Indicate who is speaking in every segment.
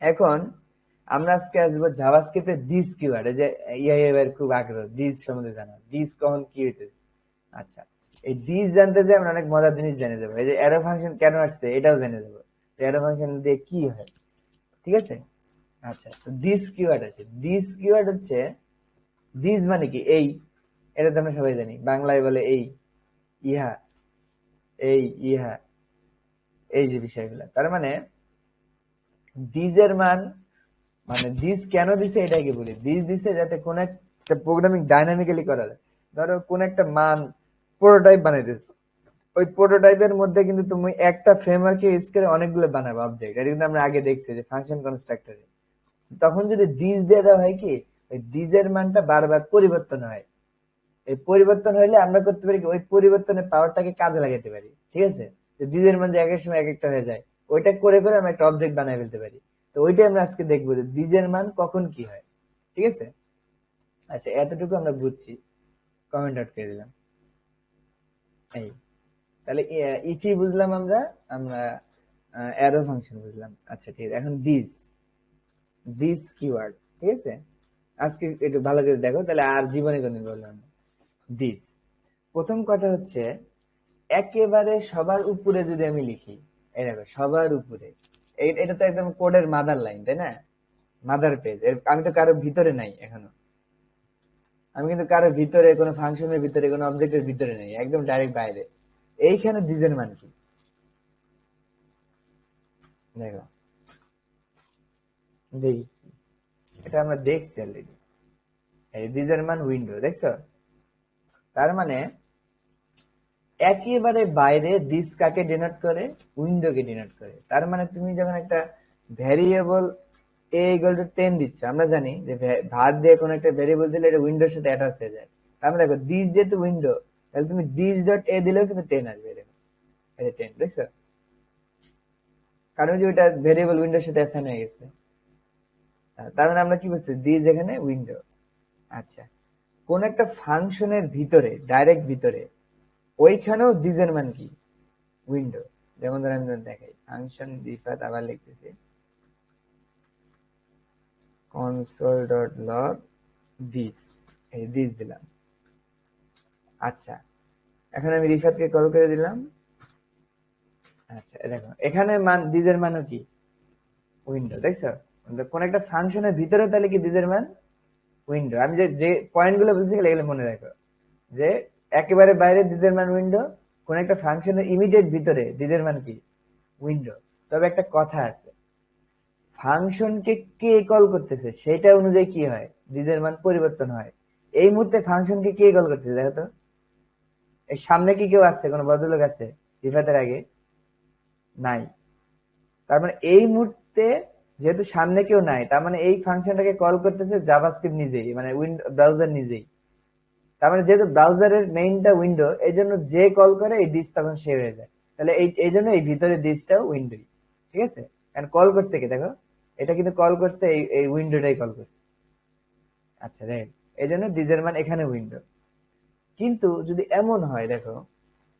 Speaker 1: এখন আমরা আজকে আসবো জাভাস্ক্রিপ্টের দিস কিওয়ার্ড, যে এবার খুব আগ্রহ দিস সম্বন্ধে জানা, দিস কখন কি হইতেছে। আচ্ছা, এই দিস জানতে যে আমরা অনেক মজার জিনিস জেনে যাবো। এই যে অ্যারো ফাংশন কেন আসছে এটাও জেনে যাবো, অ্যারো ফাংশন দিয়ে কি হয়, ঠিক আছে। আচ্ছা, তো দিস কিওয়ার্ড আছে। দিস কিওয়ার্ড হচ্ছে, দিস মানে কি এই, এটা তো আমরা সবাই জানি, বাংলায় বলে এই, ইহা, এই, ইহা, এই যে বিষয়গুলো। তার মানে দিজের মান, মানে দিস কেন দিছে এটাকে বলি। দিস দিছে যাতে কোন একটা প্রোগ্রামিং ডাইনামিক্যালি করা যায়। ধরো কোন একটা মান প্রোটোটাইপ বানাইতেছে, ওই প্রোটোটাইপের মধ্যে কিন্তু তুমি একটা ফ্রেমওয়ার্কে ইউজ করে অনেকগুলো বানাবে অবজেক্ট। এটা কিন্তু আমরা আগে দেখছি যে ফাংশন কনস্ট্রাক্টরে। তখন যদি দিস দিয়ে দেওয়া হয় কি, ওই দিজের মানটা বারবার পরিবর্তন হয়। এই পরিবর্তন হইলে আমরা করতে পারি কি, ওই পরিবর্তনের পাওয়ারটাকে কাজে লাগাতে পারি, ঠিক আছে। যে দিজের মান যে এক এক সময় এক একটা হয়ে যায়, ওইটা করে করে আমরা একটা অবজেক্ট বানাই ফেলতে পারি। তো ওইটাই আমরা আজকে দেখবো যে দিজের মান কখন কি হয়, ঠিক আছে। আচ্ছা, এতটুকু আমরা বুঝছি, কমেন্ট আউট করে দিলাম। এই তাহলে ইফি বুঝলাম আমরা, আমরা অ্যারো ফাংশন বুঝলাম। আচ্ছা ঠিক আছে, এখন দিস, দিস কিওয়ার্ড, ঠিক আছে। আজকে একটু ভালো করে দেখো, তাহলে আর জীবনে কোনদিন বললাম না। দিস, প্রথম কথা হচ্ছে একেবারে সবার উপরে যদি আমি লিখি, এই দেখো সবার উপরে, এটা তো একদম কোডের মাদার লাইন, তাই না, মাদার পেজ। আমি তো কারো ভিতরে নাই এখনো, আমি কিন্তু কারো ভিতরে, কোনো ফাংশনের ভিতরে, কোনো অবজেক্টের ভিতরে নেই, একদম ডাইরেক্ট বাইরে। এইখানে দিজের মান কি দেখো, দেখি, এটা আমরা দেখছি অলরেডি। এই দিজের মান উইন্ডো, দেখছো। তার মানে একেবারে বাইরে দিস কাকে ডিনোট করে, উইন্ডোকে ডিনোট করে। তার মানে তুমি যখন একটা ভ্যারিয়েবল a ইকুয়াল টু 10 দিচ্ছ, আমরা জানি যে ভার দিয়ে কোন একটা ভ্যারিয়েবল দিলে এটা উইন্ডোর সাথে অ্যাটাচ হয়ে যায়। তার মানে দেখো দিস যেহেতু উইন্ডো, তাহলে তুমি দিস ডট এ দিলেও কিন্তু 10 আসবে, দেখো এই যে 10, দেখছো। কারণ যে ওইটা ভ্যারিয়েবল উইন্ডোর সাথে অ্যাসাইন হয়ে গেছে। তার মানে আমরা কি বলছি, দিস এখানে উইন্ডো। আচ্ছা, কোন একটা ফাংশনের ভিতরে, ডাইরেক্ট ভিতরে, ওইখানেও দিজের মান কি, উইন্ডো। যেমন ধরেন দেখাই, ফাংশন রিফাত আবার লিখতেছি, console.log this, এই দিস দিলাম। আচ্ছা, এখন আমি রিফাতকে কল করে দিলাম। আচ্ছা দেখো, এখানে মান দিজের মানও কি, উইন্ডো, দেখছো। কোন একটা ফাংশনের ভিতরে তাহলে কি দিজের মান উইন্ডো। আমি যে যে পয়েন্ট গুলো বলছি এগুলো মনে রাখো, যে একেবারে বাইরে দিজের মান উইন্ডো, কোন একটা ফাংশনের ইমিডিয়েট ভিতরে দিজের মান কি, উইন্ডো। তবে একটা কথা আছে, ফাংশনকে কে কল করতেছে সেটা অনুযায়ী কি হয়, দিজের মান পরিবর্তন হয়। এই মুহূর্তে ফাংশনকে কে কল করতেছে দেখো তো, এই সামনে কি কেউ আছে, কোনো ভদ্রলোক আছে রিফাতের আগে, নাই। তার মানে এই মুহূর্তে যেহেতু সামনে কেউ নাই, তার মানে এই ফাংশনটাকে কল করতেছে জাভাস্ক্রিপ্ট নিজেই, মানে ব্রাউজার নিজেই। তার মানে যেহেতু ব্রাউজারের মেইনটা উইন্ডো, এই জন্য যে কল করে এই দিস তখন সে হয়ে যায়। তাহলে এই জন্য এই ভিতরে দিসটাও উইন্ডোই, ঠিক আছে। কারণ কল করছে কি দেখো, এটা কিন্তু কল করছে এই উইন্ডোটাই কল করছে। আচ্ছা দেখ, এই জন্য দিজের মান এখানে উইন্ডো। কিন্তু যদি এমন হয় দেখো,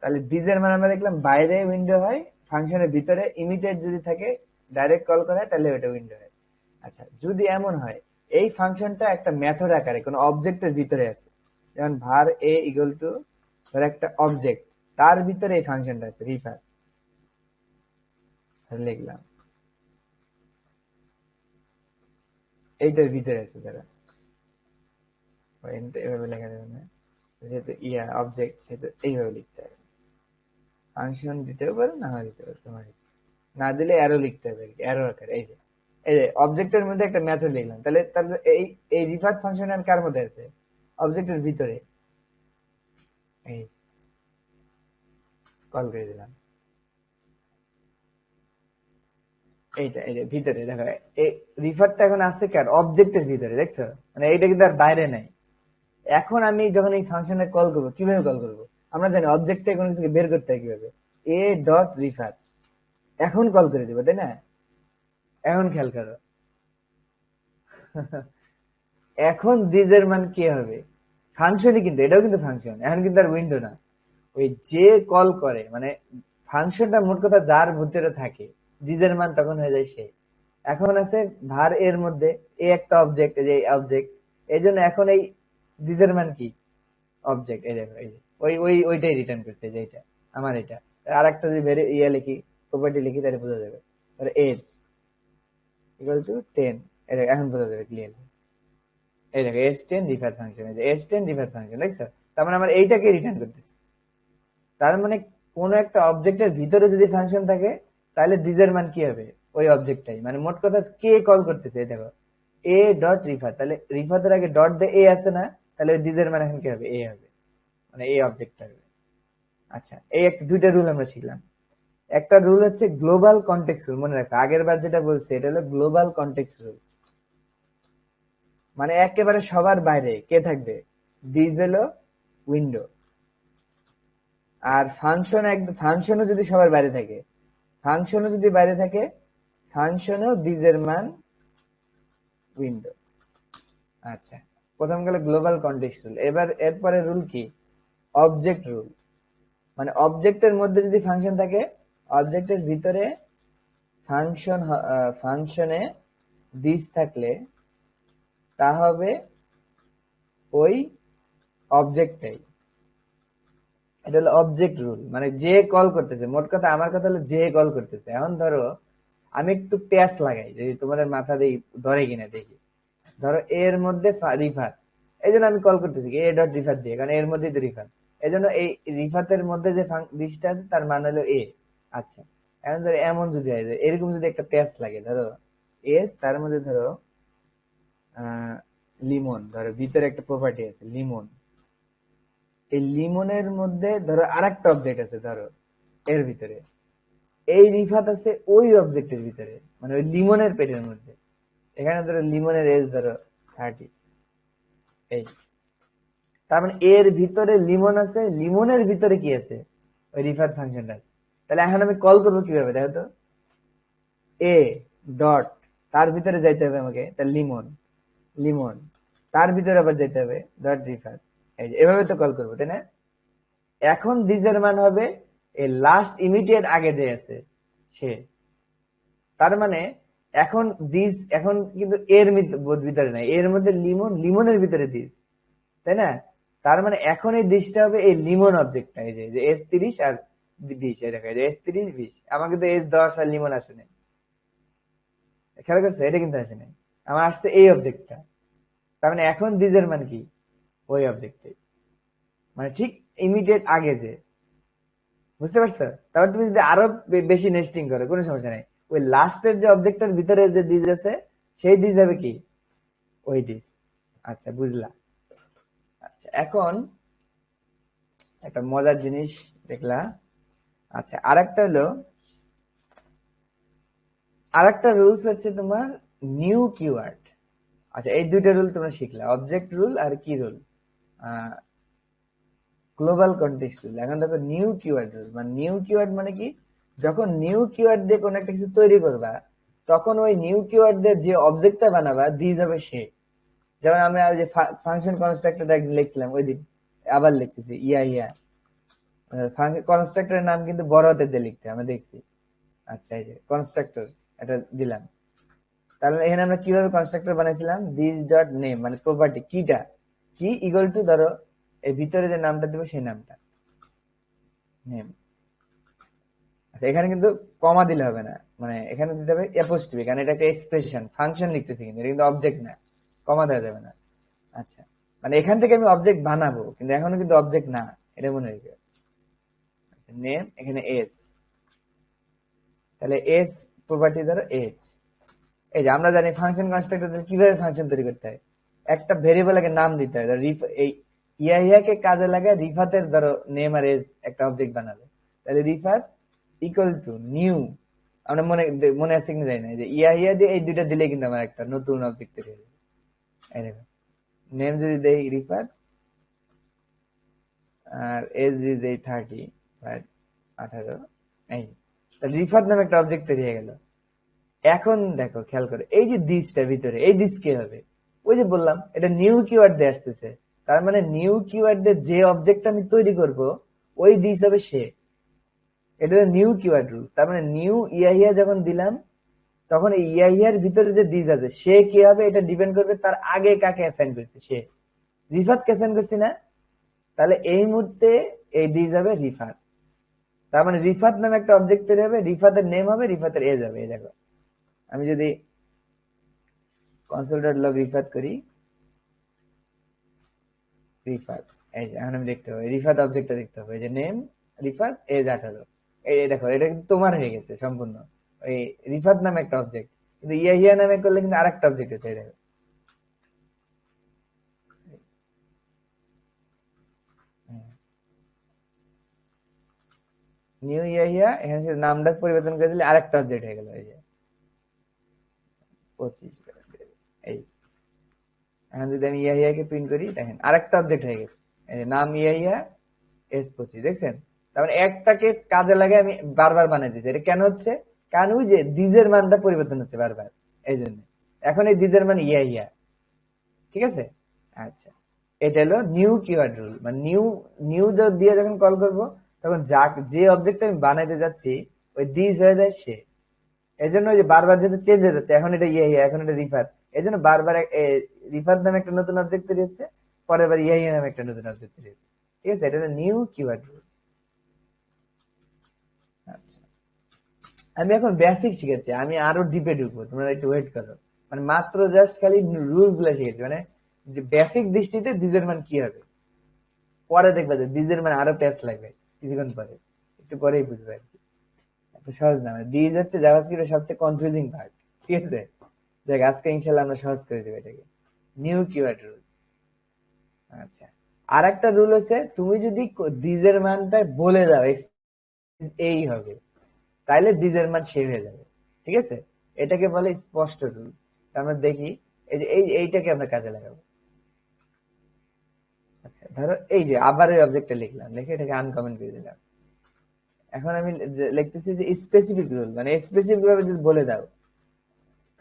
Speaker 1: তাহলে দিজের মান আমরা দেখলাম বাইরে উইন্ডো হয়, ফাংশনের ভিতরে ইমিডিয়েট যদি থাকে, ডাইরেক্ট কল করা হয়, তাহলে ওটা উইন্ডো হয়। আচ্ছা, যদি এমন হয় এই ফাংশনটা একটা মেথড আকারে কোনো অবজেক্টের ভিতরে আছে, যেমন var a ইকুয়াল টু ধর একটা অবজেক্ট, তার ভিতরে এই ফাংশনটা আছে রিফার, লিখলাম এইটার ভিতরে আছে, যারা এভাবে লেখা যাবে না, যেহেতু ইয়া অবজেক্ট সেহেতু এইভাবে লিখতে হবে। ফাংশন দিতেও পারো, না দিতে পারো, তোমার ইচ্ছে। না দিলে অ্যারো লিখতে হবে, অ্যারো আকারে। এই যে অবজেক্টের মধ্যে একটা মেথড লিখলাম, তাহলে তাহলে এই রিফার ফাংশন কার মধ্যে আছে, অবজেক্টের ভিতরে। এই কল করে দিলাম, এইটা এই যে ভিতরে দেখো, এই রিফারটা এখন আছে কার, অবজেক্টের ভিতরে, দেখছো। মানে এইটা কিন্তু আর বাইরে নাই। এখন আমি যখন এই ফাংশনে কল করবো, কিভাবে কল করবো, আমরা জানি অবজেক্টে কোনো কিছুকে বের করতে হয় কিভাবে, এ ডট রিফার, এখন কল করে দিব, তাই না। এখন খেয়াল করো, এখন দিজের মান কি হবে, ফাংশনই, কিন্তু এটাও কিন্তু ফাংশন, এখন কিন্তু আর উইন্ডো না। ওই যে কল করে, মানে ফাংশনটা মোট কথা যার ভিতরে থাকে, দিজের মান তখন হয়ে যায় সে। এখন আছে var এর মধ্যে এ একটা অবজেক্ট, এই যে অবজেক্ট, এই জন্য এখন এই দিজের মান কি অবজেক্ট, এই দেখো এই যে ওইটাই রিটার্ন করছে, যে এটা আমার এটা। আর একটা যদি লিখি, প্রপার্টি লিখি, তাহলে বোঝা যাবে। এজ ইকুয়াল টু 10, এই দেখো এখন বোঝা যাবে ক্লিয়ারলি। এই দেখো s10 রিফার ফাংশন, এই যে s10 রিফার ফাংশন, দেখছো? তার মানে আমার এইটাকে রিটার্ন করতেছে। তার মানে কোন একটা অবজেক্টের ভিতরে যদি ফাংশন থাকে, তাহলে দিজের মান কি হবে, ওই অবজেক্টটাই। মানে মোট কথা কে কল করতেছে, এই দেখো এ ডট রিফার, তাহলে রিফারের আগে ডট দিয়ে এ আছে না, তাহলে ওই দিজের মান এখন কি হবে, এ হবে, মানে এই অবজেক্টটা হবে। আচ্ছা, এই একটা দুইটা রুল আমরা শিখলাম। একটা রুল হচ্ছে গ্লোবাল কনটেক্সট রুল, মনে রাখো আগের বার যেটা বলছে এটা হলো গ্লোবাল কনটেক্সট রুল। মানে একেবারে সবার বাইরে কে থাকবে, দিস হলো উইন্ডো। আর ফাংশনও যদি সবার বাইরে থাকে, ফাংশনও যদি বাইরে থাকে, ফাংশনও দিজের মান উইন্ডো। আচ্ছা, প্রথম গেল গ্লোবাল কনটেক্সট রুল। এবার এরপরে রুল কি, অবজেক্ট রুল। মানে অবজেক্টের মধ্যে যদি ফাংশন থাকে, অবজেক্টের ভিতরে ফাংশনে দিস থাকলে তা হবে ওই অবজেক্টটাই। এটা হলো অবজেক্ট রুল, মানে যে কল করতেছে, মোট কথা আমার কথা হলো যে কল করতেছে। এখন ধরো আমি একটু প্যাচ লাগাই, যদি তোমাদের মাথা দিয়ে ধরে কিনা দেখি। ধরো এর মধ্যে রিফার, এই জন্য আমি কল করতেছি এ ডট রিফার দিয়ে, কারণ এর মধ্যেই তো রিফার। এই জন্য এই রিফাতের মধ্যে যে দিশটা আছে তার মান হলো এ। আচ্ছা, এখন ধরো এমন যদি হয় যে এরকম যদি একটা প্যাচ লাগে, ধরো এস, তার মধ্যে ধরো লিমন, ধরো ভিতরে একটা প্রপার্টি আছে লিমন। এই লিমনের মধ্যে ধরো আর একটা অবজেক্ট আছে, ধরো এর ভিতরে এই রিফাত আছে ওই অবজেক্টের ভিতরে, মানে ওই লিমনের পেটের মধ্যে। এখানে ধরো লিমনের এজ ধরো 30, এই তার মানে এর ভিতরে লিমন আছে, লিমনের ভিতরে কি আছে, ওই রিফাত ফাংশনটা আছে। তাহলে এখন আমি কল করবো কিভাবে, দেখো তো, এ ডট, তার ভিতরে যাইতে হবে আমাকে, তার লিমন, লিমন তার ভিতরে আবার যেতে হবে ডট রিফার, এই যে এভাবে তো কল করবো, তাই না? এখন দিজের মান হবে এই লাস্ট ইমিডিয়েট আগে যে আছে সে। তার মানে এখন দিস, এখন কিন্তু এর ভিতরে নাই, এর মধ্যে লিমন, লিমনের ভিতরে দিস, তাই না? তার মানে এখন এই দিসটা হবে এই লিমন অবজেক্টটা, এই যে S30 আর 20, এই দেখো S30 20, আমার কিন্তু S10 আর লিমন আসে নাই, খেয়াল করছে? এটা কিন্তু আসে নাই, আমার আসছে এই অবজেক্টটা। তার মানে এখন দিজের মান কি, ওই অবজেক্টটাই, মানে ঠিক ইমিডিয়েট আগে যে, বুঝতে পারছো? তারপর তুমি যদি আরো বেশি নেস্টিং করো কোনো সমস্যা নাই, ওই লাস্টের যে অবজেক্টের ভিতরে যে দিস আছে সেই দিস হবে কি, ওই দিস। আচ্ছা, বুঝলা? আচ্ছা, এখন একটা মজার জিনিস দেখলা। আচ্ছা, আরেকটা রুলস হচ্ছে তোমার নিউ কিওয়ার্ড। আচ্ছা, এই দুইটা রুল তোমরা শিখলা, অবজেক্ট রুল আর কি রুল, গ্লোবাল কনটেক্সট রুল। এখন দেখো নিউ কিওয়ার্ড রুল। মানে নিউ কিওয়ার্ড মানে কি, যখন নিউ কিওয়ার্ড দিয়ে কোনো একটা কিছু তৈরি করবা, তখন ওই নিউ কিওয়ার্ড দিয়ে যে অবজেক্টটা বানাবা দিস হবে সে। যেমন আমরা ওই যে ফাংশন কনস্ট্রাক্টরটা লিখছিলাম ওই দিন, আবার লিখতেছি ইয়া ইয়া, কনস্ট্রাক্টরের নাম কিন্তু বড় হাতের দিয়ে লিখতে আমরা দেখছি। আচ্ছা, এই যে কনস্ট্রাক্টর এটা দিলাম, তাহলে এখানে আমরা কিভাবে কনস্ট্রাক্টর বানাইছিলাম, দিস ডট নেম, মানে প্রপার্টি কিটা, কি ইকুয়াল টু ধরো এই ভিতরে যে নামটা দিব সেই নামটা নেম। আচ্ছা, এখানে কিন্তু কমা দিলে হবে না, মানে এখানে দিতে হবে অ্যাপোস্ট্রফি, কারণ এটা একটা এক্সপ্রেশন, ফাংশন লিখতেছি কিন্তু এটা কিন্তু অবজেক্ট না, কমা দেওয়া যাবে না। আচ্ছা, মানে এখান থেকে আমি অবজেক্ট বানাবো, কিন্তু এখনো কিন্তু অবজেক্ট না, এটা মনে রেখে। নেম, এখানে এস, তাহলে এস প্রপার্টি ধরো এজ। এই যে আমরা জানি ফাংশন কনস্ট্রাক্টর কিভাবে ফাংশন তৈরি করতে হয়, একটা ভেরিয়েবলকে নাম দিতে হয়। এই ইয়াকে কাজে লাগায় রিফাতের ধরো নেম আর এজ একটা অবজেক্ট বানাবে, তাহলে রিফাত ইকুয়াল টু নিউ, আমরা মনে মনে আছে কিনা জানি না, যে ইয়া দিয়ে এই দুইটা দিলে কিন্তু আমার একটা নতুন অবজেক্ট তৈরি হবে। এই দেখো নেম যদি দেই রিফাত, আর এজ যদি দেই 30 18, এই তাহলে রিফাত নামে একটা অবজেক্ট তৈরি হয়ে গেল। এখন দেখো খেয়াল করে, এই যে দিসটা ভিতরে, এই দিস কি হবে, ওই যে বললাম এটা নিউ কিওয়ার্ড দিয়ে আসতেছে, তার মানে নিউ কিওয়ার্ড দিয়ে যে অবজেক্ট আমি তৈরি করব ওই দিস হবে সে। এটা নিউ কিওয়ার্ড রুল। তার মানে নিউ ইয়া যখন দিলাম তখন এই ইয়াহিয়ার ভিতরে যে দিজ আছে সে কি হবে এটা ডিপেন্ড করবে তার আগে কাকে অ্যাসাইন করছে। সে রিফাতকে অ্যাসাইন করছি না, তাহলে এই মুহূর্তে এই দিজ হবে রিফাত। তার মানে রিফাত নামে একটা অবজেক্ট তৈরি হবে, রিফাতের নেম হবে, রিফাতের এজ হবে। এই দেখো আমি যদি console.log রিফাত করি, রিফাত, এই যে এখন আমি দেখতে পাবো রিফাত অবজেক্টটা দেখতে হবে, এই যে নেম রিফাত এজ 18। এই দেখো এটা কিন্তু তোমার হয়ে গেছে সম্পূর্ণ। এই রিফাত নামে একটা অবজেক্ট, কিন্তু ইয়াহিয়া নামে করলে কিন্তু আরেকটা অবজেক্ট হচ্ছে। দেখো নিউ ইয়াহিয়া, এখানে শুধু নামটা পরিবর্তন করে দিলে আরেকটা অবজেক্ট হয়ে গেল। এই যে 25, এই এখন যদি আমি ইয়াহিয়াকে প্রিন্ট করি দেখেন আরেকটা অবজেক্ট হয়ে গেছে, এই যে নাম ইয়াহিয়া এস 25, দেখছেন? তার মানে একটাকে কাজে লাগে আমি বারবার বানাই দিচ্ছি। এটা কেন হচ্ছে? কারণ ওই যে দিজের মানটা পরিবর্তন হচ্ছে বারবার, এই জন্য এখন এই দিজের মান ইয়াহিয়া। ঠিক আছে, আচ্ছা এটা হলো নিউ কিওয়ার্ড রুল। মানে নিউ নিউ দিয়ে যখন কল করব তখন যে অবজেক্ট আমি বানাইতে যাচ্ছি ওই দিজ হয়ে যায় সে। এই জন্য ওই যে বারবার যেহেতু চেঞ্জ হয়ে যাচ্ছে, এখন এটা ইয়াহিয়া, এখন এটা রিফাত, এই জন্য বারবার রিফাত নামে একটা নতুন অবজেক্ট তৈরি হচ্ছে, পরের বার ইয়াহিয়া নামে একটা নতুন অবজেক্ট তৈরি হচ্ছে। ঠিক আছে, এটা হলো নিউ কিওয়ার্ড রুল। আচ্ছা, আমি এখন বেসিক শিখেছি, আমি আরো ডিপে ঢুকবো, তোমরা একটু ওয়েট করো। মানে মাত্র জাস্ট খালি রুল গুলা শিখেছি, মানে যে বেসিক দৃষ্টিতে দিজের মান কি হবে, পরে দেখবে যে দিজের মান আরো প্যাচ লাগবে কিছুক্ষণ পরে, একটু পরেই বুঝবে আর কি। এত সহজ না, মানে দিজ হচ্ছে জাভাস্ক্রিপ্টের সবচেয়ে কনফিউজিং পার্ট। ঠিক আছে, দেখ আজকে ইনশাল্লাহ আমরা সহজ করে দেবো এটাকে। New keyword rule. আচ্ছা, আর একটা রুল হচ্ছে তুমি যদি দিজের মানটা বলে দাও এই হবে, তাইলে দিজের মান সে হয়ে যাবে। ঠিক আছে, এটাকে বলে স্পষ্ট রুল। আমরা দেখি এই যে এইটাকে আমরা কাজে লাগাবো। আচ্ছা ধরো এই যে আবার ওই অবজেক্টটা লিখলাম, লিখে এটাকে আনকমেন্ট করে দিলাম। এখন আমি লিখতেছি যে স্পেসিফিক রুল, মানে স্পেসিফিক ভাবে যদি বলে দাও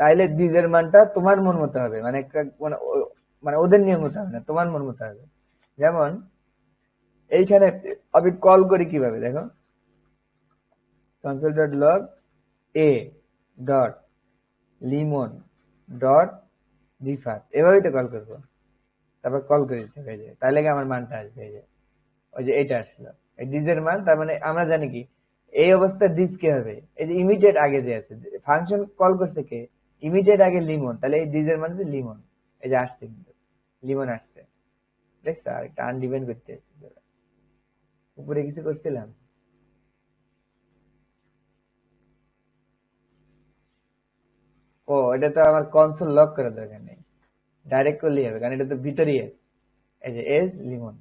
Speaker 1: তাইলে দিজের মানটা তোমার মন মতো হবে, মানে মানে ওদের নিয়ম মতো হবে না, তোমার মন মতো হবে। যেমন এইখানে আমি কল করি কিভাবে দেখো, console.log a dot Limon dot Rifat, এভাবেই তো কল করবো। তারপর কল করে দিতে হবে, তাহলে কি আমার মানটা আসবে। এই যে ওই যে এইটা আসলো, এই ডিজের মান। তার মানে আমরা জানি কি এই অবস্থায় ডিজ কি হবে, এই যে ইমিডিয়েট আগে যে আছে ফাংশন কল করছে কে, ইমিডিয়েট আগে লিমন, তাহলে এই ডিজের মান হচ্ছে লিমন। এই যে আসছে কিন্তু লিমন আসছে, দেখছো? আর একটা আনডিপেন্ড করতে আসতেছে, উপরে কিছু করছিলাম। ও এটা তো আমার কনসোল লক করার দরকার নেই, ডাইরেক্ট করলেই হবে, কারণ এটা তো ভিতরেই আছে। এই যে এস লিমন।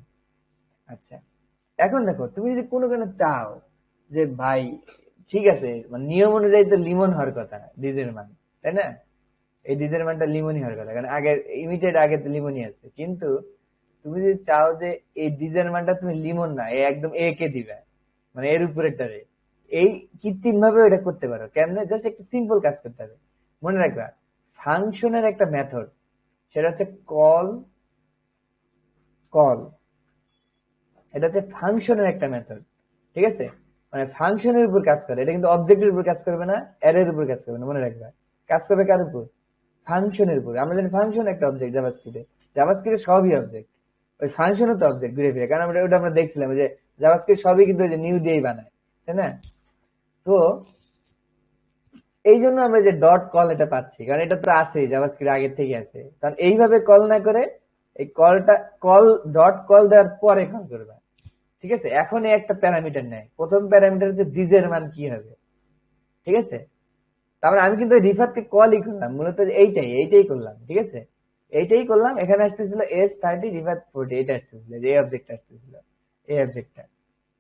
Speaker 1: আচ্ছা, এখন দেখো তুমি যদি কোনো কেন চাও যে ভাই ঠিক আছে, মানে নিয়ম অনুযায়ী তো লিমন হওয়ার কথা ডিজের মান, তাই না? এই ডিজের মানটা লিমনই হওয়ার কথা, কারণ আগে ইমিডিয়েট আগে তো লিমনই আছে। কিন্তু তুমি যদি চাও যে এই ডিজের মানটা তুমি লিমন না, এই একদম এ কে দিবে, মানে এর উপরেরটারে, এই কৃত্রিম ভাবে এটা করতে পারো। কেমনে? জাস্ট একটা সিম্পল কাজ করতে হবে। মনে রাখবা ফাংশনের একটা মেথড, সেটা হচ্ছে কল কল এটা হচ্ছে ফাংশনের একটা মেথড। ঠিক আছে, মানে ফাংশনের উপর কাজ করে, এটা কিন্তু অবজেক্টের উপর কাজ করবে না, অ্যারের উপর কাজ করবে না। মনে রাখবা কাজ করবে কার উপর? ফাংশনের উপর। আমরা জানি ফাংশন একটা অবজেক্ট জাভাস্ক্রিপ্টে, জাভাস্ক্রিপ্টে সবই অবজেক্ট, ওই ফাংশনও তো অবজেক্ট ঘুরে ফিরে, কারণ ওটা আমরা দেখছিলাম যে জাভাস্ক্রিপ্ট সবই কিন্তু ওই যে নিউ দিয়েই বানায়, তাই না? তো এই জন্য আমরা যে ডট কল এটা পাচ্ছি, কারণ এটা তো আছেই জাভাস্ক্রিপ্ট আগের থেকে আছে। কারণ এইভাবে কল না করে এই কলটা কল ডট কল দেওয়ার পরে কল করবে। ঠিক আছে, এখন এই একটা প্যারামিটার নেয়, প্রথম প্যারামিটার হচ্ছে দিজের মান কি হবে। ঠিক আছে, তারপরে আমি কিন্তু রিফাতকে কলই করলাম, মূলত এইটাই করলাম। ঠিক আছে, এইটাই করলাম। এখানে আসতেছিল S30 রিফাত 40, এটা আসতেছিল, এই অবজেক্ট আসতেছিল, এই অবজেক্টটা।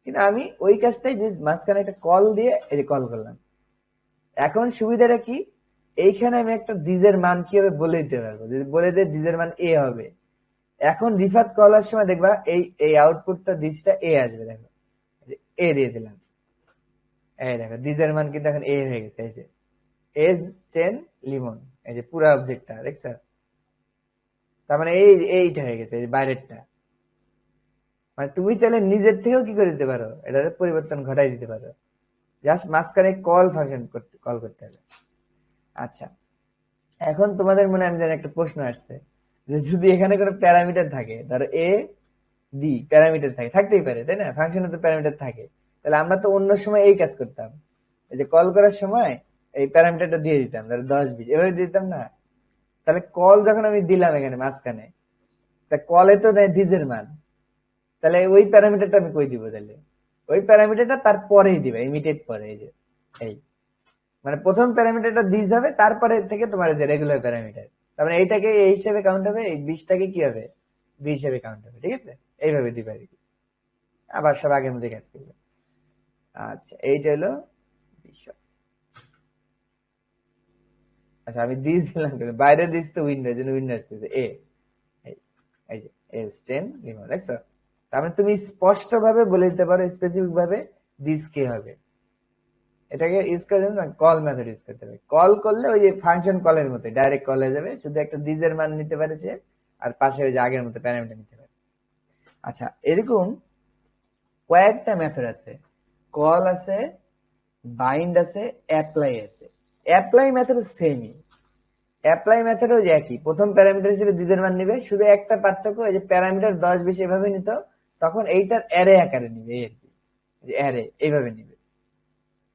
Speaker 1: কিন্তু আমি ওই কাজটাই যে মাঝখানে একটা কল দিয়ে এই যে কল করলাম। এখন সুবিধাটা কি, এইখানে আমি একটা দিজের মান কি হবে বলে দিতে পারবো, যদি বলে দেয় দিজের মান এ হবে। এখন রিফাত কলার সময় দেখবা এই এই আউটপুটটা দিজটা এ আসবে। দেখো এ দিয়ে দিলাম, এই দেখো দিজের মান কিন্তু এখন এ হয়ে গেছে। এই যে এজ 10 লিমন, এই যে পুরো অবজেক্টটা দেখছ। তার মানে এইটা হয়ে গেছে, এই বাইরেরটা। মানে তুমি চাইলে নিজের থেকেও কি করে দিতে পারো, এটার পরিবর্তন ঘটাই দিতে পারো, জাস্ট মাঝখানে কল ফাংশন কল করতে হবে। আচ্ছা, এখন তোমাদের মনে আমি জানি একটা প্রশ্ন আসছে যে যদি এখানে কোনো প্যারামিটার থাকে, ধরো এ বি প্যারামিটার থাকে, থাকতেই পারে তাই না, ফাংশনে তো প্যারামিটার থাকে, তাহলে আমরা তো অন্য সময় এই কাজ করতাম, এই যে কল করার সময় এই প্যারামিটারটা দিয়ে দিতাম, ধরো 10 20 এভাবে দিতাম না। তাহলে কল যখন আমি দিলাম এখানে মাঝখানে, তা কলে তো নেয় দিজের মান, তাহলে ওই প্যারামিটারটা আমি কই দিব, তাহলে ওই প্যারামিটারটা তারপরেই দিবে, ইমিডিয়েট পরে, এই যে এই মানে প্রথম প্যারামিটারটা দিস হবে, তারপরে থেকে তোমার যে রেগুলার প্যারামিটার, তার মানে এইটাকে এই হিসেবে কাউন্ট হবে, এই 20টাকে কি হবে, বি হিসেবে কাউন্ট হবে, ঠিক আছে, এইভাবে দিবে আর কি, আবার সব আগের মধ্যে কাজ করবে। আচ্ছা, এইটা হলো বিষয়। আচ্ছা, আমি দিস দিলাম কিন্তু বাইরে দিস তো উইন্ডো, জন্য উইন্ডো আসতেছে এ, এই যে এস 10 রিমুভ, দেখছো, তার মানে তুমি স্পষ্ট ভাবে বলে দিতে পারো স্পেসিফিক ভাবে দিস কে হবে। এটাকে ইউজ করার জন্য কল মেথড ইউজ করতে হবে, কল করলে ওই যে ফাংশন কলের মতো ডাইরেক্ট কল হয়ে যাবে, শুধু একটা দিজের মান নিতে পারে সে, আর পাশে ওই যে আগের মতো প্যারামিটার নিতে পারে। আচ্ছা, এরকম কয়েকটা মেথড আছে, কল আছে, বাইন্ড আছে, অ্যাপ্লাই আছে। অ্যাপ্লাই মেথড সেমই, অ্যাপ্লাই মেথড ওই যে একই, প্রথম প্যারামিটার হিসেবে দিজের মান নিবে, শুধু একটা পার্থক্য এই যে প্যারামিটার 10 20 এভাবে নিত, তখন এইটার অ্যারে আকারে নিবে, এই আর কি, যে অ্যারে এইভাবে নিবে,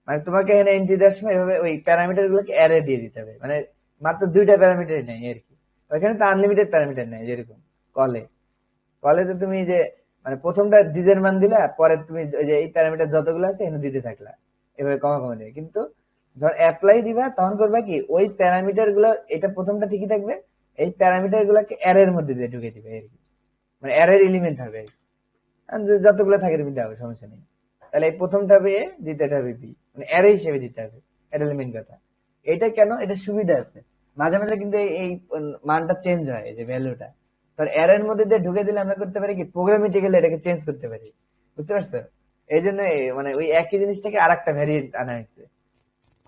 Speaker 1: মানে তোমাকে এখানে এন্ট্রি দেওয়ার সময় এভাবে ওই প্যারামিটার গুলোকে অ্যারে দিয়ে দিতে হবে, মানে মাত্র 2টা প্যারামিটার নেই আর কি, ওইখানে তো আনলিমিটেড প্যারামিটার নেই, যেরকম কলে, কলে তো তুমি যে মানে প্রথমটা দিজের মান দিলা, পরে তুমি ওই যে এই প্যারামিটার যতগুলো আছে এখানে দিতে থাকলা, এভাবে কমা কমা দিয়ে, কিন্তু যখন অ্যাপ্লাই দিবা তখন করবা কি, ওই প্যারামিটার গুলো, এটা প্রথমটা ঠিকই থাকবে, এই প্যারামিটার গুলাকে অ্যারের মধ্যে দিয়ে ঢুকে দিবে আর কি, মানে অ্যারের এলিমেন্ট হবে আর কি, আর যতগুলো থাকে তুমি দাও, সমস্যা নেই। তাহলে এই প্রথমটা হবে এ, দ্বিতীয়টা হবে বি, মানে অ্যারে হিসেবে দিতে হবে, এটা হলো মেইন কথা। এটা কেন, এটা সুবিধা আছে, মাঝে মাঝে কিন্তু এই মানটা চেঞ্জ হয়, এই যে ভ্যালুটা, তোর অ্যারের মধ্যে দিয়ে ঢুকে দিলে আমরা করতে পারি কি, প্রোগ্রামেটিক্যালি এটাকে চেঞ্জ করতে পারি, বুঝতে পারছো, এই জন্য মানে ওই একই জিনিসটাকে আর একটা ভ্যারিয়েন্ট আনা হয়েছে,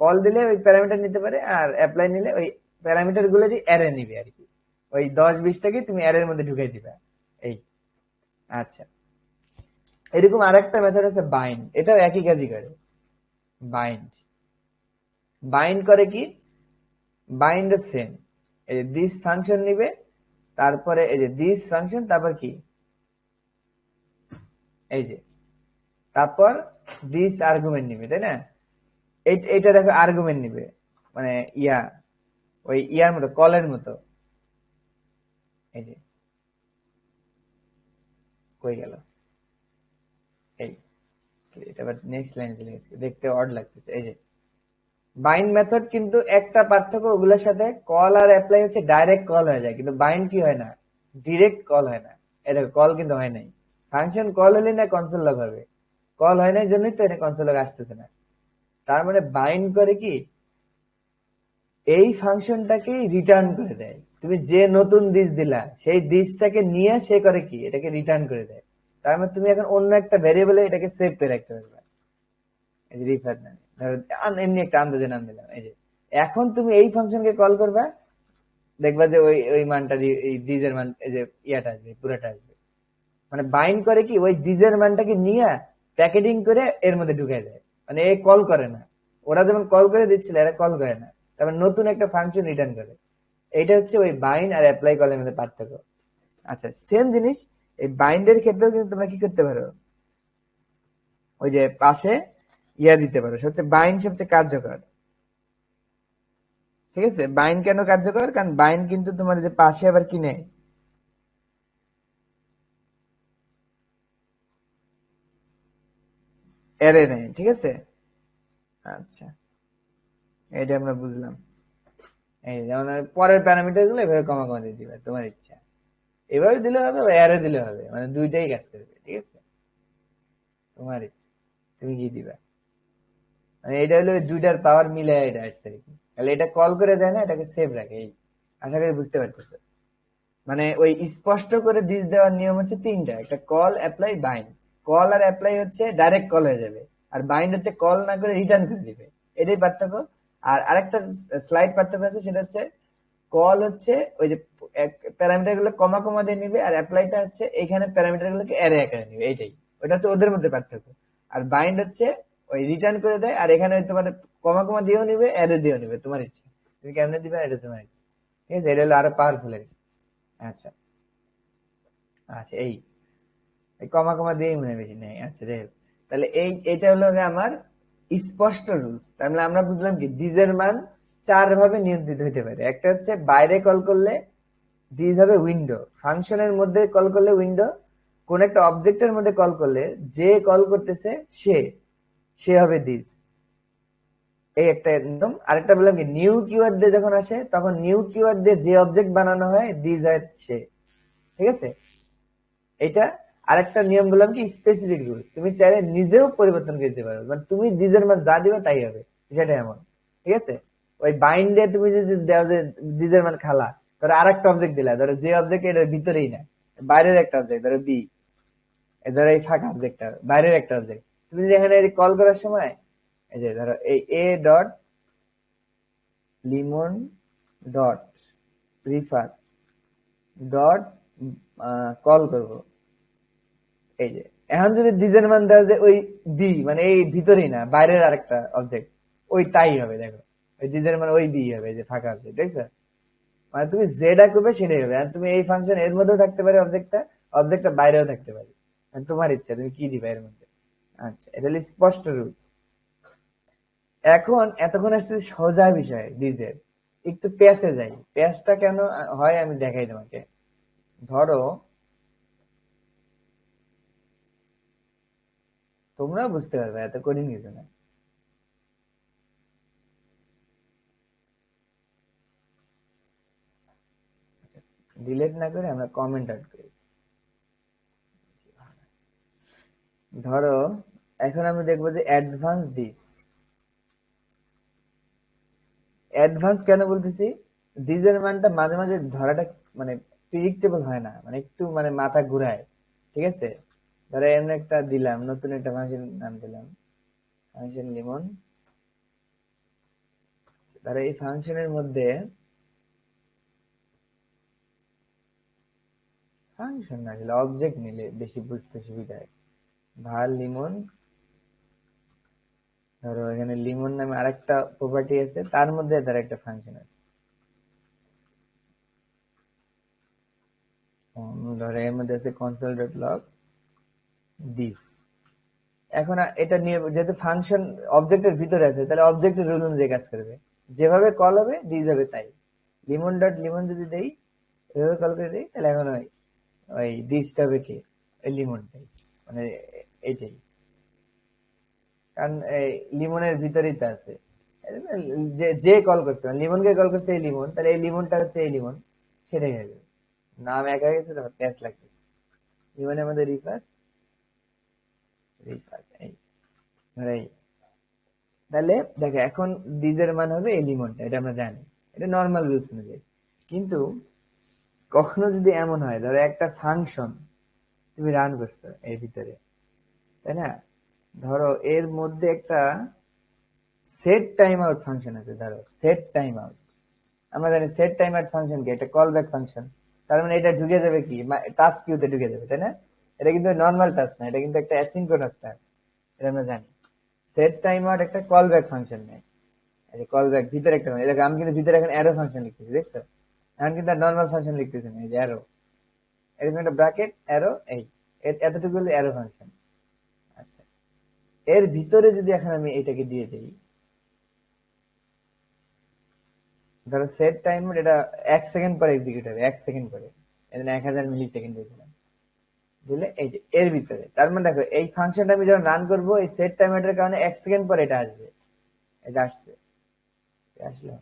Speaker 1: কল দিলে ওই প্যারামিটার নিতে পারে, আর অ্যাপ্লাই নিলে ওই প্যারামিটার গুলো দিয়ে অ্যারে নিবে আর কি, ওই 10 20টাকে তুমি অ্যারের মধ্যে ঢুকাই দিবা, এই। আচ্ছা, এরকম আরেকটা মেথড আছে বাইন্ড, এটাও একই কাজই করে, বাইন্ড, বাইন্ড করে কি, বাইন্ড সেম, এই যে দিস ফাংশন নিবে, তারপরে এই যে দিস ফাংশন, তারপর কি, এই যে তারপর দিস আর্গুমেন্ট নিবে, তাই না, এইটা দেখো আর্গুমেন্ট নিবে, মানে ইয়া, ওই ইয়ার মতো, কলের মতো, এই যে কই গেল, এই এটা আবার নেক্সট লাইন চলে গেছে, দেখতে অড লাগতেছে, এই যে বাইন্ড মেথড, কিন্তু একটা পার্থক্য ওগুলোর সাথে, কল আর অ্যাপ্লাই হচ্ছে ডাইরেক্ট কল হয়ে যায়, কিন্তু বাইন্ড কি হয় না, ডিরেক্ট কল হয় না, এটা কল কিন্তু হয় নাই, ফাংশন কল হলে না কনসোল লগ হবে, কল হয় না, জন্যই তো এটা কনসোল লগ আসতেছে না। তার মানে বাইন্ড করে কি, এই ফাংশনটাকেই রিটার্ন করে দেয়, তুমি যে নতুন দিস দিলা সেই দিসটাকে নিয়ে সে করে কি, এটাকে রিটার্ন করে দেয়, তার মানে তুমি এখন অন্য একটা ভ্যারিয়েবলে এটাকে সেভ করে রাখতে পারবে, এই যে রিফার নামে, ধরো এমনি একটা আন্দাজে নাম দিলাম, এই যে এখন তুমি এই ফাংশনকে কল করবা, দেখবা যে ওই ওই মানটা এই দিজের মান, এই যে ইয়াটা আসবে, পুরাটা আসবে, মানে বাইন্ড করে কি, ওই দিজের মানটাকে নিয়ে প্যাকেটিং করে এর মধ্যে ঢুকে দেয়, মানে এ কল করে না, ওরা যেমন কল করে দিচ্ছিল এরা কল করে না, তারপর নতুন একটা ফাংশন রিটার্ন করে, এইটা হচ্ছে ওই বাইন্ড আর অ্যাপ্লাই কলের মধ্যে পার্থক্য। আচ্ছা, সেম জিনিস এই বাইন্ডের ক্ষেত্রেও কিন্তু তোমরা কি করতে পারো, ওই যে পাশে ইয়া দিতে পারো, সবচেয়ে বাইন্ড সবচেয়ে কার্যকর, ঠিক আছে, বাইন্ড কেন কার্যকর, কারণ বাইন্ড কিন্তু তোমার যে পাশে আবার কি নেয়, অ্যারে নেয়, ঠিক আছে। আচ্ছা, এটা আমরা বুঝলাম, এই যেমন পরের প্যারামিটার গুলো এভাবে কমা কমা দিয়ে দিবে, তোমার ইচ্ছা, এভাবে দিলে হবে, অ্যারে দিলে হবে, মানে দুইটাই কাজ করবে, ঠিক আছে, তোমার ইচ্ছা তুমি কি দিবা, মানে এটা হলো ওই দুইটার পাওয়ার মিলে এটা আসছে আর কি, তাহলে এটা কল করে দেয় না, এটাকে সেভ রাখে, এই আশা করি বুঝতে পারতেছো, মানে ওই স্পষ্ট করে দিস দেওয়ার নিয়ম হচ্ছে তিনটা, একটা কল, অ্যাপ্লাই, বাইন্ড। কল আর অ্যাপ্লাই হচ্ছে ডাইরেক্ট কল হয়ে যাবে, আর বাইন্ড হচ্ছে কল না করে রিটার্ন করে দিবে, এটাই পার্থক্য। আর আরেকটা স্লাইড পার্থক্য আছে, সেটা হচ্ছে কল হচ্ছে ওই যে প্যারামিটার গুলো কমা কমা দিয়ে নিবে, আর অ্যাপ্লাইটা হচ্ছে এখানে প্যারামিটার গুলোকে অ্যারে আকারে নিবে, এইটাই, ওটা হচ্ছে ওদের মধ্যে পার্থক্য। আর বাইন্ড হচ্ছে ওই রিটার্ন করে দেয়, আর এখানে তোমার কমা কমা দিয়েও নিবে, অ্যারে দিয়েও নিবে, তোমার ইচ্ছে, তুমি কেমনে দিবা এটা তোমার ইচ্ছা। ঠিক আছে, এটা হলো আরো পাওয়ারফুল। আচ্ছা আচ্ছা, এই কমা কমা দিয়ে মনে হয় বেশি নেই। আচ্ছা যাই হোক, তাহলে এইটা হলো আমার স্পষ্ট রুলস। তার মানে আমরা বুঝলাম কি দিজের মান চার ভাবে নিয়ন্ত্রিত হতে পারে। একটা হচ্ছে বাইরে কল করলে দিজ হবে উইন্ডো, ফাংশনের মধ্যে কল করলে উইন্ডো, কোন একটা অবজেক্টের মধ্যে কল করলে যে কল করতেছে সে হবে দিস। এই একটা একদম। আরেকটা বললাম কি নিউ কিওয়ার্ড দিয়ে যখন আসে তখন নিউ কিওয়ার্ড দিয়ে যে অবজেক্ট বানানো হয় দিস হয় সে। ঠিক আছে, এটা আরেকটা নিয়ম বললাম কি স্পেসিফিক রুলস। তুমি চাইলে নিজেও পরিবর্তন করে দিতে পারো, মানে তুমি দিজের মান যা দিবে তাই হবে, সেটা এমন। ঠিক আছে, ওই বাইন্ড দিয়ে তুমি যদি দাও যে দিজের মান খালা, ধরো আরেকটা অবজেক্ট দিলা, ধরো যে অবজেক্ট এটার ভিতরেই না, বাইরের একটা অবজেক্ট, ধরো বি, ধরো এই ফাঁকা অবজেক্টটা বাইরের একটা অবজেক্ট, তুমি যদি এখানে কল করার সময় এই যে ধরো এই A dot Limon dot Rifat dot call করব, এই যে এখন যদি দিজের মান দেওয়া যে ওই বি মানে এই ভিতরেই না বাইরের আরেকটা অবজেক্ট, ওই তাই হবে। দেখো ওই দিজের মান ওই বি হবে, যে ফাঁকা অবজেক্ট, দেখছো? মানে তুমি যেটা করবে সেটাই হবে। আর তুমি এই ফাংশন এর মধ্যেও থাকতে পারে অবজেক্টটা বাইরেও থাকতে পারে, তোমার ইচ্ছা তুমি কি দিবে এর মধ্যে। আচ্ছা, এটা হলো স্পষ্ট রুলস। এখন এতক্ষণ আসছে সোজা বিষয় ডিজের, একটু প্যাসে যাই। প্যাসটা কেন হয় আমি দেখাই তোমাকে। ধরো তোমরাও বুঝতে পারবে, এত কঠিন কিছু না। ডিলেট না করে আমরা কমেন্ট আউট করি। ধরো এখন আমি দেখবো যে অ্যাডভান্স দিস। অ্যাডভান্স কেন বলতেছি, দিজের মানটা মাঝে মাঝে ধরাটা মানে প্রিডিক্টেবল হয় না, মানে একটু মানে মাথা ঘুরায়। ঠিক আছে, ধরো এমন একটা দিলাম, নতুন একটা ফাংশন নাম দিলাম ফাংশন লিমন। ধরো এই ফাংশনের মধ্যে ফাংশন না দিলে অবজেক্ট নিলে বেশি বুঝতে সুবিধা হয়। ভাল লিমন, ধরো এখানে লিমন নামে আরেকটা প্রপার্টি আছে, তার মধ্যে ধরো একটা ফাংশন আছে। ধরো এর মধ্যে আছে কনসোল ডট লগ দিস। এখন এটা নিয়ে যেহেতু ফাংশন অবজেক্টের ভিতরে আছে, তাহলে অবজেক্টের রুল অনুযায়ী কাজ করবে, যেভাবে কল হবে দিস হবে তাই। লিমন ডট লিমন যদি দেই, এভাবে কল করে দিই, তাহলে এখন ওই দিসটা হবে কি ওই লিমনটাই, মানে এইটাই। কারণ এই লিমনের ভিতরেই তো আছে, যে যে কল করছে মানে লিমনকে কল করছে এই লিমন, তাহলে এই লিমনটা হচ্ছে এই লিমন, সেটাই হয়ে যাবে। নাম এক হয়ে গেছে, তারপর প্যাচ লাগতেছে লিমনের মধ্যে রিফাত রিফাত এই ধর এই। তাহলে দেখো এখন দিজের মান হবে এই লিমনটা, এটা আমরা জানি, এটা নর্মাল রুলস অনুযায়ী। কিন্তু কখনো যদি এমন হয় ধরো একটা ফাংশন তুমি রান করছো এর ভিতরে, তাই না? ধরো এর মধ্যে একটা সেট টাইম আউট ফাংশন আছে। ধরো সেট টাইম আউট, আমরা জানি সেট টাইম আউট ফাংশন কি, এটা কল ব্যাক ফাংশন। তার মানে এটা ঢুকে যাবে কি টাস্ক কিউতে ঢুকে যাবে, তাই না? এটা কিন্তু নর্মাল টাস্ক না, এটা কিন্তু একটা অ্যাসিনক্রোনাস টাস্ক, এটা আমরা জানি। সেট টাইম আউট একটা কল ব্যাক ফাংশন নেয়, এই কল ব্যাক ভিতরে একটা, দেখো আমি কিন্তু ভিতরে এখন অ্যারো ফাংশন লিখতেছি, দেখছো? এখন কিন্তু নর্মাল ফাংশন লিখতেছি না, এই যে অ্যারো, এরকম একটা ব্র্যাকেট অ্যারো, এই এতটুকু হলো অ্যারো ফাংশন। আচ্ছা, এর ভিতরে যদি এখন আমি এটাকে দিয়ে দিই, ধরো সেট টাইম এটা 1 সেকেন্ড পরে এক্সিকিউট হবে, 1 সেকেন্ড পরে, এখানে 1000 মিলি সেকেন্ড দিয়েছিলাম, বুঝলে? এই যে এর ভিতরে, তার মানে দেখো এই ফাংশনটা আমি যখন রান করবো এই সেট টাইমের কারণে 1 সেকেন্ড পরে এটা আসবে, এটা আসছে, আসলো।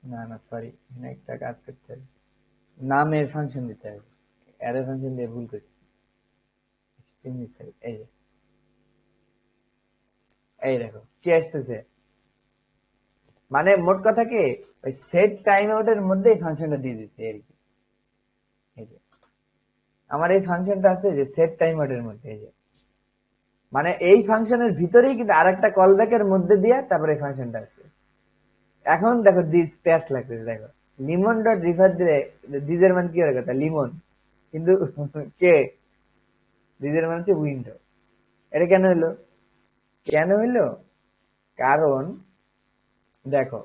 Speaker 1: না না সরি, এখানে একটা কাজ করতে হবে, নামের ফাংশন দিতে হবে, অ্যারে ফাংশন দিয়ে ভুল করছি। Extremely sorry। এই যে এই দেখো কি আসতেছে, মানে মোট কথা কি ওই সেট টাইম আউটের মধ্যে এই ফাংশনটা দিয়ে দিচ্ছে আর কি। এই যে আমার এই ফাংশনটা আছে যে সেট টাইম আউটের মধ্যে, এই যে মানে এই ফাংশনের ভিতরেই কিন্তু আরেকটা কল ব্যাকের মধ্যে দিয়ে তারপরে এই ফাংশনটা আছে। এখন দেখো দিস প্যাচ লাগতেছে, দেখো লিমন ডট রিফার দিলে দিজের মান কি হওয়ার কথা লিমন, কিন্তু কে দিজের মান হচ্ছে উইন্ডো। এটা কেন হইলো? কেন হইলো? কারণ দেখো,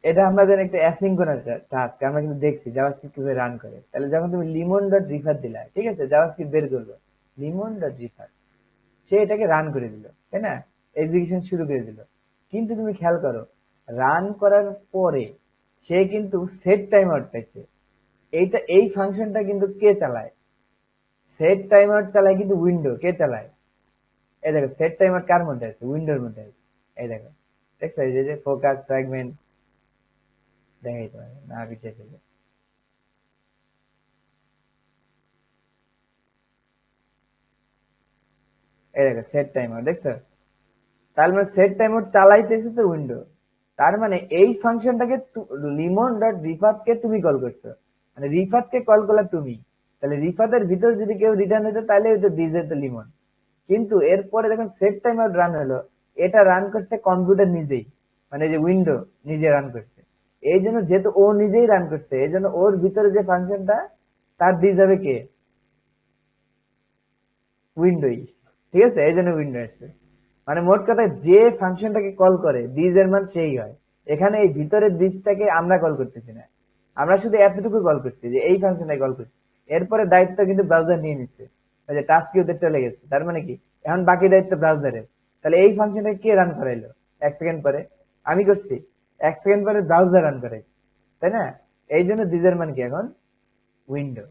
Speaker 1: এটা আমরা জানি একটা অ্যাসিঙ্ক্রোনাস টাস্ক, আমরা কিন্তু দেখছি জাভাস্ক্রিপ্ট কিভাবে রান করে। তাহলে যখন তুমি লিমন ডট রিফার দিলা, ঠিক আছে, জাভাস্ক্রিপ্ট বের করলো, লিমন ডট রিফার, সে এটাকে রান করে দিল, তাই না, এক্সিকিউশন শুরু করে দিল। কিন্তু তুমি খেয়াল করো, রান করার পরে সে কিন্তু সেট টাইম আউট পাইছে। এই ফাংশনটা কিন্তু কে চালায়? সেট টাইম আউট চালায় কিন্তু উইন্ডো। কে চালায়? এই দেখো, সেট টাইম আউট কার মধ্যে আছে? উইন্ডোর মধ্যে আছে। এই দেখো, দেখছো, এই যে ফোকাস ফ্র্যাগমেন্ট দেখাই তোমার না পিছিয়ে চলে। এই দেখো সেট টাইম আউট, দেখছো? তার মানে সেট টাইম আউট চালাইতেছে তো উইন্ডো। তার মানে এই ফাংশনটাকে লিমন ডট রিফাত কে তুমি কল করছো, মানে রিফাত কে কল করলা তুমি। তাহলে রিফাতের ভিতর যদি কেউ রিটার্ন হইতো তাহলে হয়তো দিস যেত লিমন। কিন্তু এরপরে যখন সেট টাইম আউট রান হলো, এটা রান করছে কম্পিউটার নিজেই, মানে যে উইন্ডো নিজে রান করছে। এই জন্য যেহেতু ও নিজেই রান করছে, এই জন্য ওর ভিতরে যে ফাংশনটা, তার দিয়ে যাবে কে? উইন্ডোই। ঠিক আছে, এই জন্য উইন্ডো আসছে। মানে মোট কথা, যে ফাংশনটাকে কল করে দিস এর মান সেই হয়। এখানে এই ভিতরের দিসটাকে আমরা কল করতেছি না, আমরা শুধু এতটুকু কল করছি যে এই ফাংশনটাকে কল করছি। এরপরে দায়িত্ব কিন্তু ব্রাউজার নিয়ে নিচ্ছে, ওই যে টাস্ক কিউতে চলে গেছে। তার মানে কি, এখন বাকি দায়িত্ব ব্রাউজারের। তাহলে এই ফাংশনটাকে কে রান করাইলো 1 সেকেন্ড পরে? আমি করছি। 1 সেকেন্ড পরে ব্রাউজার রান করাইছি, তাই না? এই জন্য দিসের মান কি এখন? উইন্ডো।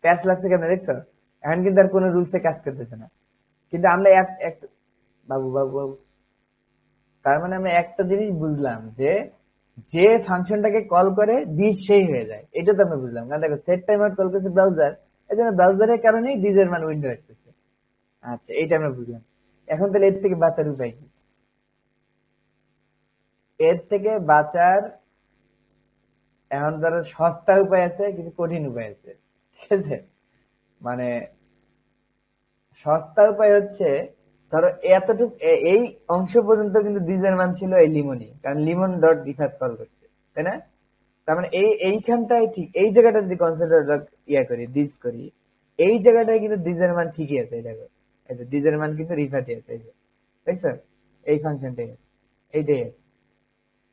Speaker 1: প্যাচ লাগছে কেন দেখছো? এখন কিন্তু আর কোনো রুলসে কাজ করতেছে না। কিন্তু আমরা বাবু বাবু বাবু, তার মানে আমরা একটা জিনিস বুঝলাম যে যে ফাংশনটাকে কল করে দিস সেই হয়ে যায়, এটা তো আমরা বুঝলাম। কারণ দেখো, সেট টাইম আউট কল করছে ব্রাউজার, এই জন্য ব্রাউজারের কারণেই দিজের মান উইন্ডো আসতেছে। আচ্ছা, এইটা আমরা বুঝলাম। এখন তাহলে এর থেকে বাঁচার উপায় কি? এর থেকে বাঁচার এখন ধরো সস্তা উপায় আছে, কিছু কঠিন উপায় আছে। ঠিক আছে, মানে সস্তা উপায় হচ্ছে, ধরো এতটুকু এই অংশ পর্যন্ত কিন্তু দিজের মান ছিল এই লিমনই, কারণ লিমন ডট রিফাত কল করছে, তাই না? তার মানে এইখানটাই ঠিক, এই জায়গাটা যদি কনসিডার ইয়া করি, দিস করি, এই জায়গাটায় কিন্তু দিজের মান ঠিকই আছে। এই দেখো, এই যে দিজের মান কিন্তু রিফাতি আছে, এই যে দেখছো, এই ফাংশনটাই আছে, এইটাই আছে।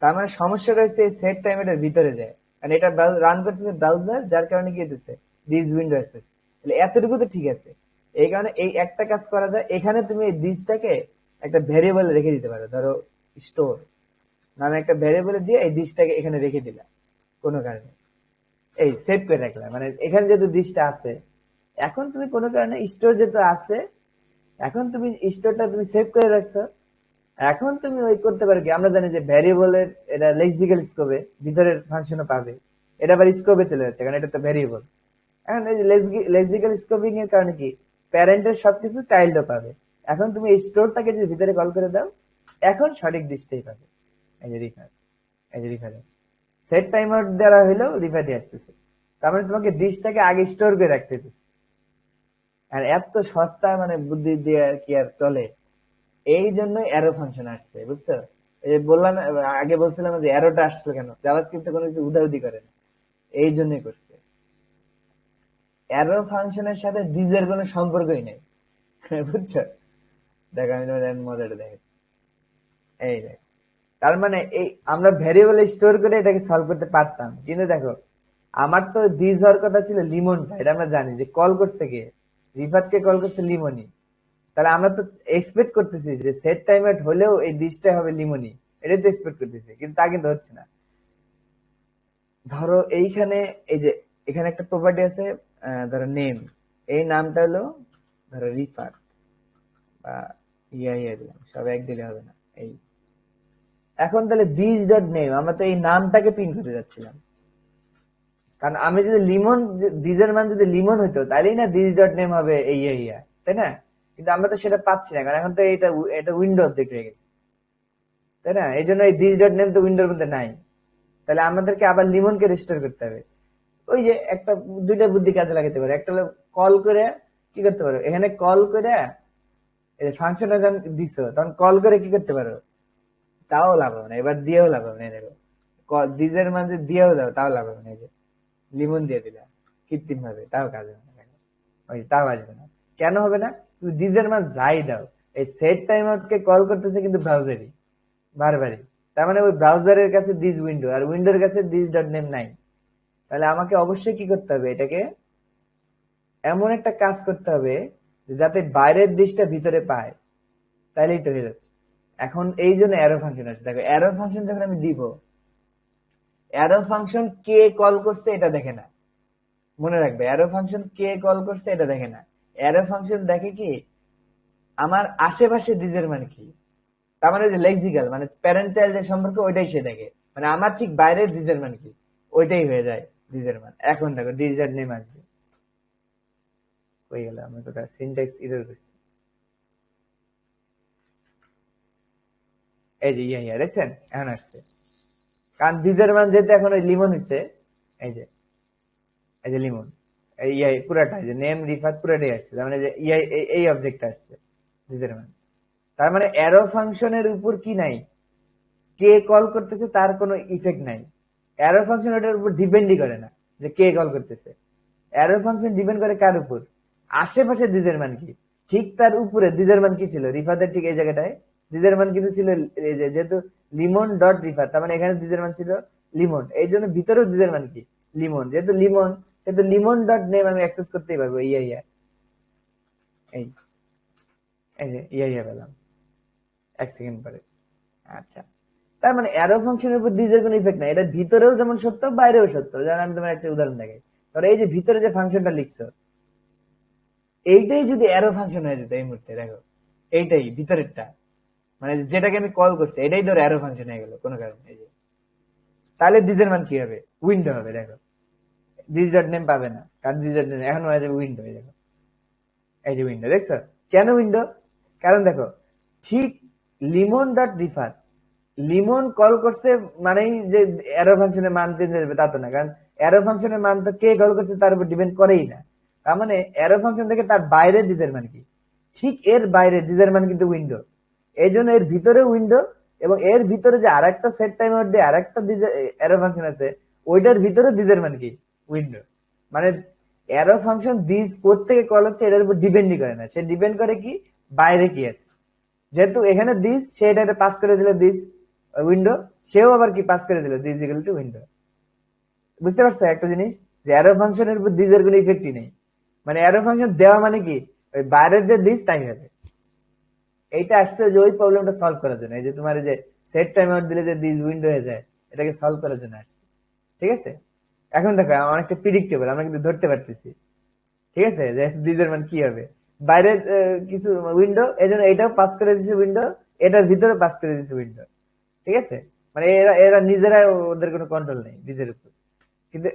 Speaker 1: তার মানে সমস্যাটা হচ্ছে এই সেট টাইম এটার ভিতরে যায়, কারণ এটা রান করতেছে ব্রাউজার, যার কারণে কি হতেছে, দিস উইন্ডো আসতেছে। তাহলে এতটুকু তো ঠিক আছে। এই কারণে এই একটা কাজ করা যায়, এখানে তুমি এই দিসটাকে একটা ভেরিয়েবল রেখে দিতে পারো, ধরো স্টোর নামে একটা ভেরিয়েবল দিয়ে এই দিসটাকে এখানে রেখে দিলা কোনো কারণে, এই সেভ করে রাখলাম, মানে এখানে যেহেতু দিসটা আছে, এখন তুমি কোনো কারণে স্টোর যেহেতু আছে, এখন তুমি স্টোরটা তুমি সেভ করে রাখছো। এখন তুমি ওই করতে পারো কি, আমরা জানি যে ভ্যারিয়েবলের এটা লেক্সিক্যাল স্কোপে ভিতরের ফাংশনও পাবে, এটা আবার স্কোপে চলে যাচ্ছে কারণ এটা তো ভ্যারিয়েবল। এখন এই যে লেক্সিক্যাল স্কোপিং এর কারণে কি, প্যারেন্টের সবকিছু চাইল্ডও পাবে। এখন তুমি এই স্টোরটাকে যদি ভিতরে কল করে দাও, এখন সঠিক দিকটাই পাবে। এই যে রিফার, এই যে রিফারেন্স সেট টাইম আউট দ্বারা হইলেও রিফার দিয়ে আসতেছে। তার মানে তোমাকে দিশটাকে আগে স্টোর করে রাখতে হইতেছে। আর এত সস্তা মানে বুদ্ধি দিয়ে কি আর চলে? এই জন্য অ্যারো ফাংশন আসছে, বুঝছো? এই যে বললাম, আগে বলছিলাম যে অ্যারোটা আসছে কেন, জাভাস্ক্রিপ্টে কোনো কিছু উদাউদি করে না, এই জন্যই করছে। অ্যারো ফাংশনের সাথে দিজের কোনো সম্পর্কই নেই। বুঝছো? দেখো আমি তোমাদের মজাটা দেখাচ্ছি। এই দেখ, তার মানে এই আমরা ভ্যারিয়েবল স্টোর করে এটাকে সলভ করতে পারতাম, কিন্তু দেখো, আমার তো দিস হওয়ার কথা ছিল লিমনটা, এটা আমরা জানি যে কল করছে কে, রিফাতকে কল করছে লিমনি। তাহলে আমরা তো এক্সপেক্ট করতেছি যে সেট টাইম আউট হলেও এই দিসটা হবে লিমনি, এটাই তো এক্সপেক্ট করতেছি, কিন্তু তা কিন্তু হচ্ছে না। ধরো এইখানে, এই যে এখানে একটা প্রপার্টি আছে, ধরো নেম, এই নামটা হলো ধরো রিফাত বা ইয়া দিলাম, সব এক দিলে হবে না। এই এখন তাহলে দিস ডট নেম, আমরা তো এই নামটাকে প্রিন্ট করতে যাচ্ছিলাম, কারণ আমি যদি লিমন, দিজের মান যদি লিমন হইতো তাহলেই না দিস ডট নেম হবে এই ইয়া, তাই না? কিন্তু আমরা তো সেটা পাচ্ছি না, কারণ এখন তো এটা এটা উইন্ডো অবজেক্ট হয়ে গেছে, তাই না? এই জন্য এই দিস ডট নেম তো উইন্ডোর মধ্যে নাই। তাহলে আমাদেরকে আবার লিমনকে রেজিস্টার করতে হবে। ওই যে একটা দুইটা বুদ্ধি কাজে লাগাতে পারে, একটা হলো কল করে কি করতে পারো, এখানে কল করে ফাংশনটা যখন দিছো তখন কল করে কি করতে পারো, তাও লাভ হবে না, এবার দিয়েও লাভ হবে না। দেখো, দিজের মান যদি দিয়েও যাও তাও লাভ হবে না, এই যে লিমন দিয়ে দিলা কৃত্রিম ভাবে, তাও কাজ হবে না, ওই তাও আসবে না। কেন হবে না? তুমি দিজের মান যাই দাও, এই সেট টাইম আউট কে কল করতেছে কিন্তু ব্রাউজারই বারবারই। তার মানে ওই ব্রাউজারের কাছে দিস উইন্ডো আর উইন্ডোর কাছে দিস ডট নেম নাই। তাহলে আমাকে অবশ্যই কি করতে হবে, এটাকে এমন একটা কাজ করতে হবে যাতে বাইরের দিশটা ভিতরে পায়, তাইলেই তো হয়ে যাচ্ছে। এখন এই জন্য অ্যারো ফাংশন আছে। দেখো অ্যারো ফাংশন যখন আমি দিব, অ্যারো ফাংশন কে কল করছে এটা দেখে না, মনে রাখবে অ্যারো ফাংশন কে কল করছে এটা দেখে না। অ্যারো ফাংশন দেখে কি আমার আশেপাশে দিজের মান কি, তার মানে যে লেক্সিক্যাল মানে প্যারেন্ট চাইল্ড এর সম্পর্ক ওইটাই সে দেখে, মানে আমার ঠিক বাইরে দিজের মান কি ওইটাই হয়ে যায় দিজের মান। এখন দেখো দিজ ডট নেম আসবে, হয়ে গেল আমার কথা সিনট্যাক্স এরর করছি। এই যে ইয়া দেখছেন এখন আসছে, কারণ দিজের মান যেহেতু এখন ওই লিমন হচ্ছে, এই যে এই যে লিমন এই ইয়া পুরাটা যে নেম রিফাত পুরাটাই আসছে, তার মানে যে ইয়া এই অবজেক্ট আসছে দিজের মান। তার মানে অ্যারো ফাংশনের উপর কি নাই, কে কল করতেছে তার কোনো ইফেক্ট নাই। অ্যারো ফাংশন ওটার উপর ডিপেন্ডই করে না যে কে কল করতেছে। অ্যারো ফাংশন ডিপেন্ড করে কার উপর, আশেপাশে দিজের মান কি, ঠিক তার উপরে দিজের মান কি ছিল রিফাতের ঠিক এই জায়গাটায় দিজের মান কিন্তু ছিল এই যে যেহেতু লিমন ডট রিফাত, তার মানে এখানে দিজের মান ছিল লিমন, এই জন্য ভিতরেও দিজের মান কি লিমন, যেহেতু লিমন কিন্তু লিমন ডট নেম আমি অ্যাক্সেস করতেই পারবো। ইয়া এই এই যে ইয়া পেলাম এক সেকেন্ড পরে। আচ্ছা, তার মানে অ্যারো ফাংশনের উপর দিজের কোনো ইফেক্ট নাই, এটা ভিতরেও যেমন সত্য বাইরেও সত্য। যেমন আমি তোমার একটা উদাহরণ দেখাই, ধরো এই যে ভিতরে যে ফাংশনটা লিখছো এইটাই যদি অ্যারো ফাংশন হয়ে যেত এই মুহূর্তে, দেখো এইটাই ভিতরেরটা মানে যেটাকে আমি কল করছি এটাই ধরো অ্যারো ফাংশন হয়ে গেল কোনো কারণে, এই যে তাহলে দিজের মান কি হবে উইন্ডো হবে। দেখো দিস ডট নেম পাবে না, কারণ দিস ডট নেম এখন হয়ে যাবে উইন্ডো। দেখো এই যে উইন্ডো দেখছো কেন উইন্ডো, কারণ দেখো ঠিক লিমন ডট রিফাত লিমন কল করছে মানেই যে অ্যারো ফাংশনের মান চেঞ্জ হয়ে যাবে তা তো না, কারণ অ্যারো ফাংশনের মান তো কে কল করছে তার উপর ডিপেন্ড করেই না। তার মানে অ্যারো ফাংশন থেকে তার বাইরে দিজের মান কি, ঠিক এর বাইরে দিজের মান কিন্তু উইন্ডো, এই জন্য এর ভিতরে উইন্ডো এবং এর ভিতরে যে আরেকটা সেট টাইম আউট দিয়ে আরেকটা অ্যারো ফাংশন আছে ওইটার ভিতরে দিজের মান কি উইন্ডো। মানে অ্যারো ফাংশন দিস কোত্থেকে কল হচ্ছে এটার উপর ডিপেন্ডই করে না, সে ডিপেন্ড করে কি বাইরে কি আছে। যেহেতু এখানে দিস সে এটা পাস করে দিল দিস উইন্ডো, সেও আবার কি পাস করে দিল দিস ইকুয়াল টু উইন্ডো। বুঝতে পারছো একটা জিনিস, যে অ্যারো ফাংশনের উপর দিসের কোনো ইফেক্টই নেই, মানে অ্যারো ফাংশন দেওয়া মানে কি ওই বাইরের যে দিস তাই হবে। এইটা আসছে যে ওই প্রবলেমটা সলভ করার জন্য, এই যে তোমার যে সেট টাইম আউট দিলে যে দিস উইন্ডো হয়ে যায় এটাকে সলভ করার জন্য আসছে। ঠিক আছে, এখন দেখো অনেকটা প্রিডিক্টেবল, আমরা কিন্তু ধরতে পারতেছি। ঠিক আছে, যে দিজের মান কি হবে, বাইরে কিছু উইন্ডো এই জন্য এটাও পাস করে দিচ্ছে উইন্ডো, এটার ভিতরে পাস করে দিচ্ছে উইন্ডো। ঠিক আছে, মানে এরা এরা নিজেরাই ওদের কোনো কন্ট্রোল নেই নিজের উপর, কিন্তু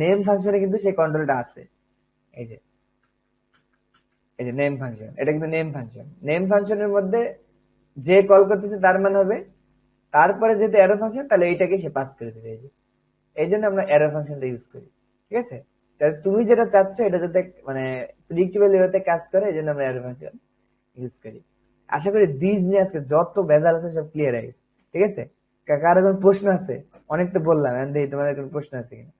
Speaker 1: নেম ফাংশনে কিন্তু সেই কন্ট্রোলটা আছে। এই যে এই যে নেম ফাংশন, এটা কিন্তু নেম ফাংশনের মধ্যে যে কল করতেছে তার মান হবে, তারপরে যেহেতু অ্যারো ফাংশন তাহলে এইটাকে সে পাস করে দেবে। এই জন্য আমরা অ্যারো ফাংশনটা ইউজ করি। ঠিক আছে, তাহলে তুমি যেটা চাচ্ছ এটা যাতে মানে প্রেডিক্টেবল ওয়েতে কাজ করে, এই জন্য আমরা অ্যারো ফাংশন ইউজ করি। আশা করি দিস নিয়ে আজকে যত ভেজাল আছে সব ক্লিয়ার হয়ে গেছে। ঠিক আছে, কার কোনো প্রশ্ন আছে? অনেক তো বললাম, তোমাদের কোনো প্রশ্ন আছে কিনা?